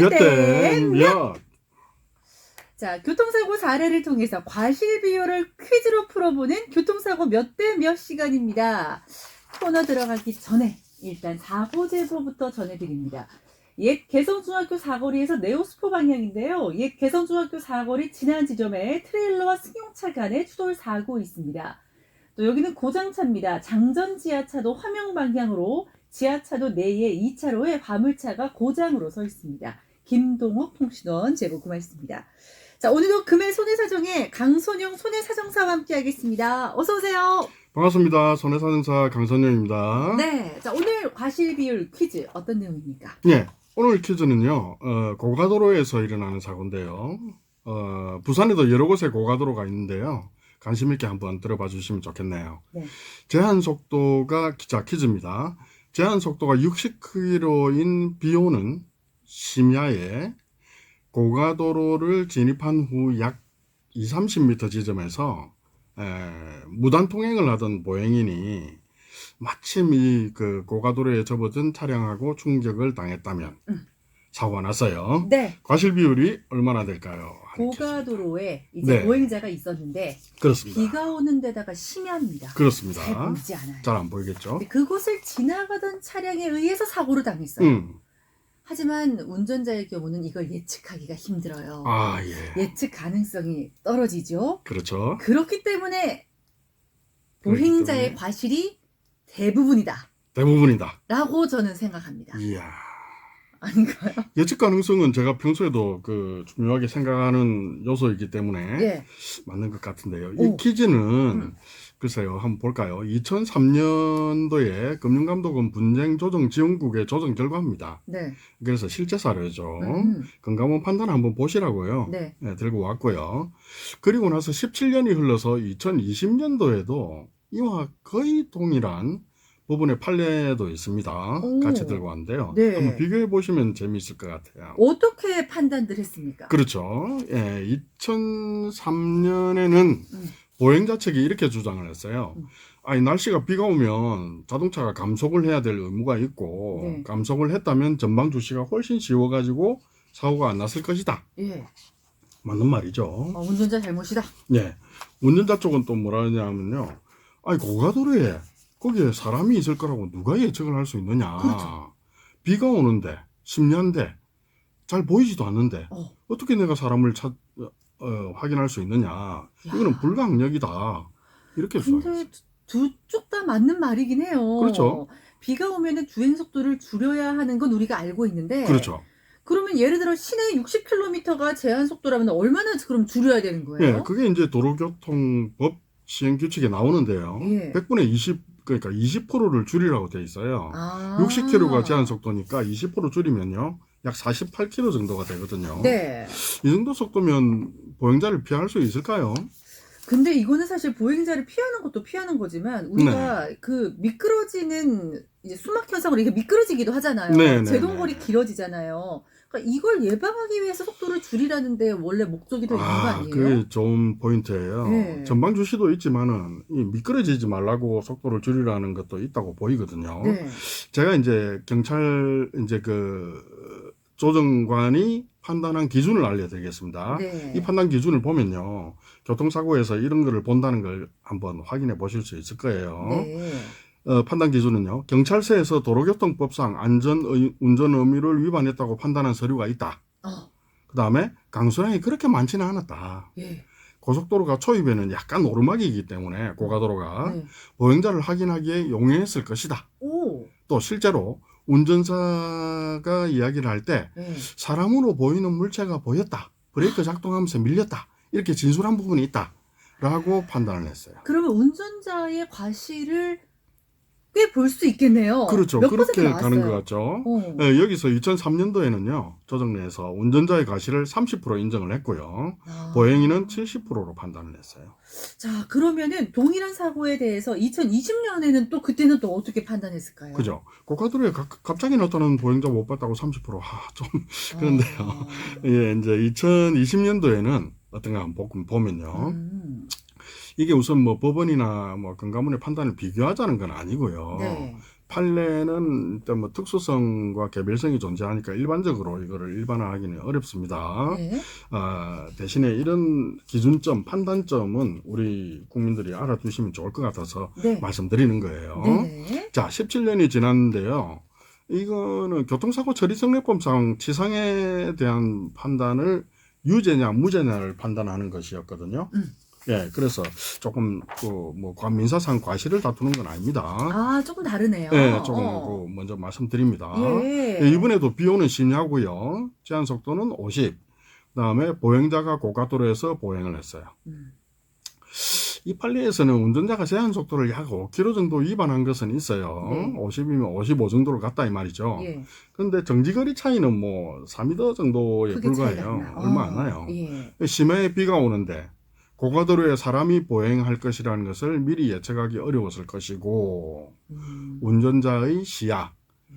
몇 대 몇? 몇? 자, 교통사고 사례를 통해서 과실 비율을 퀴즈로 풀어보는 교통사고 몇 대 몇 시간입니다. 코너 들어가기 전에 일단 사고 제보부터 전해드립니다. 옛 개성중학교 사거리에서 네오스포 방향인데요. 옛 개성중학교 사거리 지난 지점에 트레일러와 승용차 간의 추돌 사고 있습니다. 또 여기는 고장차입니다. 장전 지하차도 화명 방향으로 지하차도 내의 2차로에 화물차가 고장으로 서 있습니다. 김동욱 통신원 제보 고맙습니다. 자, 오늘도 금일 손해사정의 강선영 손해사정사와 함께하겠습니다. 어서 오세요. 반갑습니다. 손해사정사 강선영입니다. 네, 자 오늘 과실 비율 퀴즈 어떤 내용입니까? 네, 오늘 퀴즈는요. 고가도로에서 일어나는 사고인데요. 부산에도 여러 곳에 고가도로가 있는데요. 관심 있게 한번 들어봐 주시면 좋겠네요. 네. 제한 속도가 퀴즈입니다. 제한 속도가 60km인 비 오는 심야에 고가도로를 진입한 후 약 20-30m 지점에서 무단 통행을 하던 보행인이 마침 이 그 고가도로에 접어든 차량하고 충격을 당했다면 사고가 났어요. 네. 과실 비율이 얼마나 될까요? 고가도로에 이제 네. 보행자가 있었는데 그렇습니다. 비가 오는 데다가 심야입니다. 그렇습니다. 잘 보이지 않아요. 잘 안 보이겠죠? 근데 그곳을 지나가던 차량에 의해서 사고를 당했어요. 하지만 운전자의 경우는 이걸 예측하기가 힘들어요. 아, 예. 예측 가능성이 떨어지죠. 그렇죠. 그렇기 때문에 그렇기 보행자의 때문에. 과실이 대부분이다 대부분이다. 라고 저는 생각합니다. 이야. 아닌가요? 예측 가능성은 제가 평소에도 그 중요하게 생각하는 요소이기 때문에 예. 맞는 것 같은데요. 오. 이 퀴즈는 글쎄요, 한번 볼까요? 2003년도에 금융감독원 분쟁조정지원국의 조정 결과입니다. 네. 그래서 실제 사례죠. 음. 건강원 판단 한번 보시라고요. 네. 네, 들고 왔고요. 그리고 나서 17년이 흘러서 2020년도에도 이와 거의 동일한 부분의 판례도 있습니다. 오. 같이 들고 왔는데요. 네. 한번 비교해 보시면 재미있을 것 같아요. 어떻게 판단을 했습니까? 그렇죠. 예, 2003년에는 보행자 측이 이렇게 주장을 했어요. 아니, 날씨가 비가 오면 자동차가 감속을 해야 될 의무가 있고, 네. 감속을 했다면 전방 주시가 훨씬 쉬워가지고 사고가 안 났을 것이다. 예. 맞는 말이죠. 운전자 잘못이다. 예. 운전자 쪽은 또 뭐라 하냐면요. 아니, 고가도로에 거기에 사람이 있을 거라고 누가 예측을 할 수 있느냐. 그렇죠. 비가 오는데, 심야인데, 잘 보이지도 않는데, 어떻게 내가 사람을 확인할 수 있느냐. 이거는 불가항력이다. 이렇게 주장했어요. 근데 두 쪽 다 맞는 말이긴 해요. 그렇죠. 비가 오면은 주행 속도를 줄여야 하는 건 우리가 알고 있는데. 그렇죠. 그러면 예를 들어 시내 60km가 제한 속도라면 얼마나 그럼 줄여야 되는 거예요? 예, 그게 이제 도로교통법 시행 규칙에 나오는데요. 예. 100분의 20, 그러니까 20%를 줄이라고 돼 있어요. 아. 60km가 제한 속도니까 20% 줄이면요. 약 48km 정도가 되거든요. 네. 이 정도 속도면 보행자를 피할 수 있을까요? 근데 이거는 사실 보행자를 피하는 것도 피하는 거지만 우리가 그 미끄러지는 이제 수막 현상으로 이게 미끄러지기도 하잖아요. 네, 네, 제동거리 네. 길어지잖아요. 그러니까 이걸 예방하기 위해서 속도를 줄이라는데 원래 목적이 더 있는 거 아니에요? 그게 좋은 포인트예요. 네. 전방 주시도 있지만은 이 미끄러지지 말라고 속도를 줄이라는 것도 있다고 보이거든요. 네. 제가 이제 경찰 이제 그 조정관이 판단한 기준을 알려드리겠습니다. 네. 이 판단 기준을 보면요, 교통사고에서 이런 거를 본다는 걸 한번 확인해 보실 수 있을 거예요. 네. 판단 기준은요, 경찰서에서 도로교통법상 운전 의무를 위반했다고 판단한 서류가 있다. 그 다음에 강수량이 그렇게 많지는 않았다. 예. 고속도로가 초입에는 약간 오르막이기 때문에 고가도로가 네. 보행자를 확인하기에 용이했을 것이다. 오. 또 실제로 운전사가 이야기를 할 때 네. 사람으로 보이는 물체가 보였다. 브레이크 작동하면서 밀렸다. 이렇게 진술한 부분이 있다. 라고 판단을 했어요. 그러면 운전자의 과실을 꽤 볼 수 있겠네요. 그렇죠. 몇 그렇게 퍼센트 가는 것 나왔어요? 같죠. 여기서 2003년도에는요. 조정내에서 운전자의 과실을 30% 인정을 했고요. 보행인은 70%로 판단을 했어요. 자, 그러면은 동일한 사고에 대해서 2020년에는 또 그때는 또 어떻게 판단했을까요? 그죠. 고가도로에 갑자기 나타나는 보행자 못 봤다고 30%. 좀 그런데요. 예, 이제 2020년도에는 어떤가 한번 보면요. 이게 우선 뭐 법원이나 뭐 금감원의 판단을 비교하자는 건 아니고요. 네. 판례는 일단 뭐 특수성과 개별성이 존재하니까 일반적으로 이거를 일반화하기는 어렵습니다. 네. 대신에 이런 기준점, 판단점은 우리 국민들이 알아두시면 좋을 것 같아서 네. 말씀드리는 거예요. 네. 자, 17년이 지났는데요. 이거는 교통사고 처리성례법상 치상에 대한 판단을 유죄냐 무죄냐를 판단하는 것이었거든요. 예, 그래서 조금 뭐 민사상 과실을 다투는 건 아닙니다. 아, 조금 다르네요. 예, 조금 먼저 말씀드립니다. 예. 예, 이번에도 비용은 심야고요. 제한 속도는 50. 그다음에 보행자가 고가도로에서 보행을 했어요. 이 판례에서는 운전자가 제한 속도를 약 5km 정도 위반한 것은 있어요. 네. 50이면 55 정도로 갔다 이 말이죠. 예. 근데 정지거리 차이는 뭐 4m 정도에 크게 차이가 안 불과해요. 나. 얼마 안 나요. 예. 심야에 비가 오는데 고가도로에 사람이 보행할 것이라는 것을 미리 예측하기 어려웠을 것이고 운전자의 시야,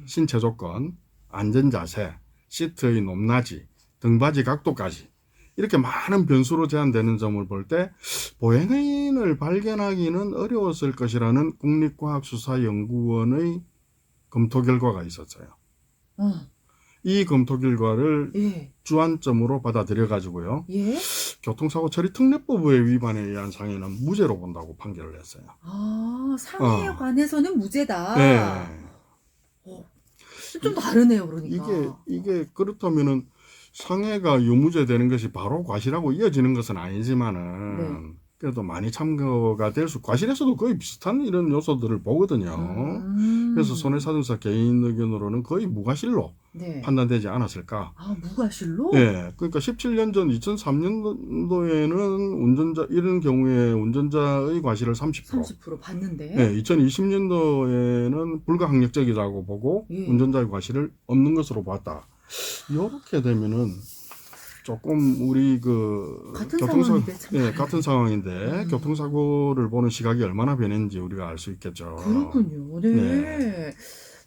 신체 조건, 안전자세, 시트의 높낮이, 등받이 각도까지 이렇게 많은 변수로 제한되는 점을 볼 때 보행인을 발견하기는 어려웠을 것이라는 국립과학수사연구원의 검토 결과가 있었어요. 이 검토 결과를 예. 주안점으로 받아들여 가지고요. 예. 교통사고 처리 특례법의 위반에 의한 상해는 무죄로 본다고 판결을 했어요. 아, 상해에 관해서는 무죄다. 네. 좀 다르네요, 그러니까. 이게 그렇다면은 상해가 유무죄 되는 것이 바로 과실하고 이어지는 것은 아니지만은 네. 그래도 많이 참고가 될 수, 과실에서도 거의 비슷한 이런 요소들을 보거든요. 그래서 손해사정사 개인 의견으로는 거의 무과실로 네. 판단되지 않았을까. 아, 무과실로? 예. 그러니까 17년 전 2003년도에는 이런 경우에 운전자의 과실을 30%. 30% 받는데. 예, 2020년도에는 불가항력적이라고 보고 예. 운전자의 과실을 없는 것으로 봤다. 이렇게 되면은 조금 우리 같은 상황인데 참 다르네. 같은 상황인데 교통사고를 보는 시각이 얼마나 변했는지 우리가 알 수 있겠죠. 그렇군요. 네. 네.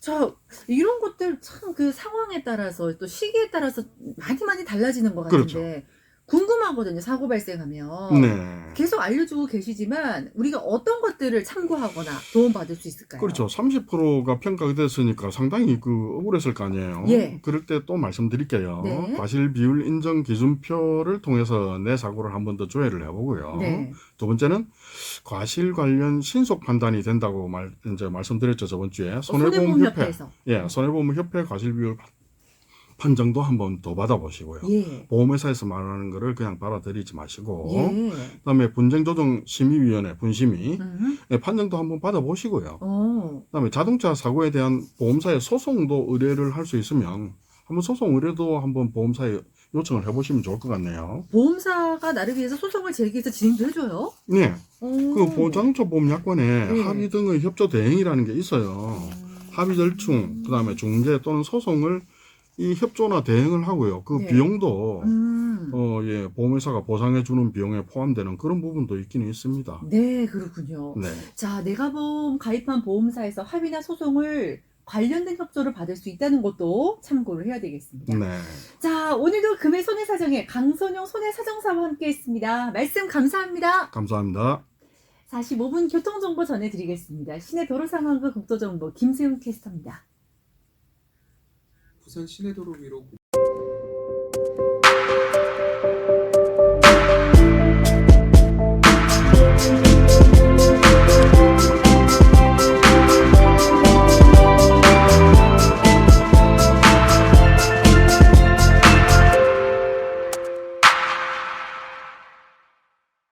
자, 이런 것들 참 그 상황에 따라서 또 시기에 따라서 많이 달라지는 것 같은데 그렇죠. 궁금하거든요. 사고 발생하면. 네. 계속 알려주고 계시지만 우리가 어떤 것들을 참고하거나 도움받을 수 있을까요? 그렇죠. 30%가 평가가 됐으니까 상당히 억울했을 거 아니에요. 예. 그럴 때 또 말씀드릴게요. 네. 과실 비율 인정 기준표를 통해서 내 사고를 한 번 더 조회를 해보고요. 네. 두 번째는 과실 관련 신속 판단이 된다고 이제 말씀드렸죠. 저번 주에 손해보험협회에서. 예, 손해보험협회 과실 비율 판정도 한번 더 받아보시고요. 예. 보험회사에서 말하는 거를 그냥 받아들이지 마시고 예. 그다음에 분쟁조정심의위원회 분심위 음. 판정도 한번 받아보시고요. 어. 그다음에 자동차 사고에 대한 보험사에 소송도 의뢰를 할 수 있으면 한번 소송 의뢰도 한번 보험사에 요청을 해보시면 좋을 것 같네요. 보험사가 나를 위해서 소송을 제기해서 진행도 해줘요? 네, 오. 자동차 보험약관에 네. 합의 등의 협조 대행이라는 게 있어요. 합의 절충, 그다음에 중재 또는 소송을 이 협조나 대행을 하고요. 그 네. 비용도 예. 보험회사가 보상해주는 비용에 포함되는 그런 부분도 있기는 있습니다. 네, 그렇군요. 네, 자, 내가 가입한 보험사에서 합의나 소송을 관련된 협조를 받을 수 있다는 것도 참고를 해야 되겠습니다. 네. 자, 오늘도 금의 손해사정의 강선용 손해사정사와 함께 했습니다. 말씀 감사합니다. 감사합니다. 45분 교통정보 전해드리겠습니다. 시내 도로상황과 국도정보 김세훈 캐스터입니다. 부산 시내도로 위로